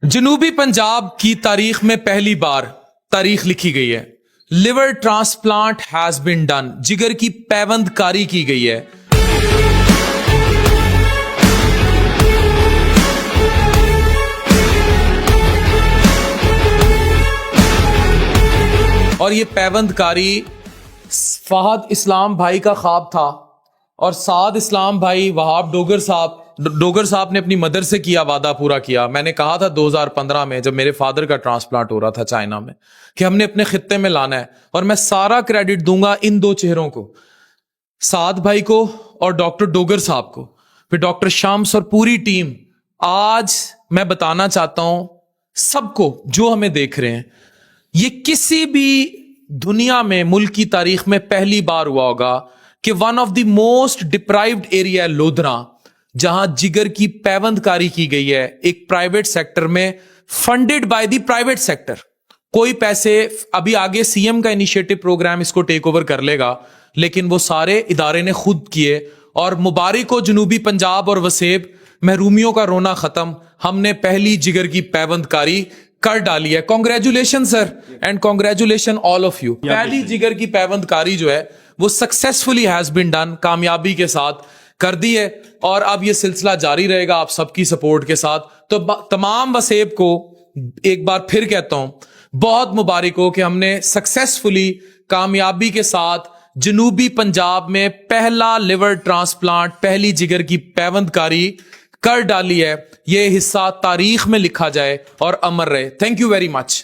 جنوبی پنجاب کی تاریخ میں پہلی بار تاریخ لکھی گئی ہے. Liver transplant has been done. جگر کی پیوند کاری کی گئی ہے. اور یہ پیوند کاری فہد اسلام بھائی کا خواب تھا اور سعد اسلام بھائی وہاب ڈوگر صاحب نے اپنی مدر سے کیا وعدہ پورا کیا. میں نے کہا تھا 2015 میں جب میرے فادر کا ٹرانسپلانٹ ہو رہا تھا چائنا میں کہ ہم نے اپنے خطے میں لانا ہے, اور میں سارا کریڈٹ دوں گا ان دو چہروں کو, سعد بھائی کو اور ڈاکٹر ڈوگر صاحب کو, پھر ڈاکٹر شمس اور پوری ٹیم. آج میں بتانا چاہتا ہوں سب کو جو ہمیں دیکھ رہے ہیں, یہ کسی بھی دنیا میں ملک کی تاریخ میں پہلی بار ہوا ہوگا کہ one of the most deprived area Lodhra, جہاں جگر کی پیوند کاری کی گئی ہے ایک پرائیویٹ سیکٹر میں, funded by the private sector. کوئی پیسے ابھی آگے سی ایم کا انیشیٹو پروگرام اس کو ٹیک اوور کر لے گا, لیکن وہ سارے ادارے نے خود کیے. اور مبارک ہو جنوبی پنجاب اور وسیب, محرومیوں کا رونا ختم. ہم نے پہلی جگر کی پیوند کاری کر ڈالی ہے. Congratulation sir, and congratulation all of you. پہلی جگر کی پیوند کاری جو ہے وہ سکسیسفلی ہیز بین ڈن, کامیابی کے ساتھ کر دی ہے, اور اب یہ سلسلہ جاری رہے گا آپ سب کی سپورٹ کے ساتھ. تو تمام وسیب کو ایک بار پھر کہتا ہوں بہت مبارک ہو کہ ہم نے سکسیسفلی کامیابی کے ساتھ جنوبی پنجاب میں پہلا لیور ٹرانسپلانٹ, پہلی جگر کی پیوند کاری کر ڈالی ہے. یہ حصہ تاریخ میں لکھا جائے اور امر رہے. Thank you very much.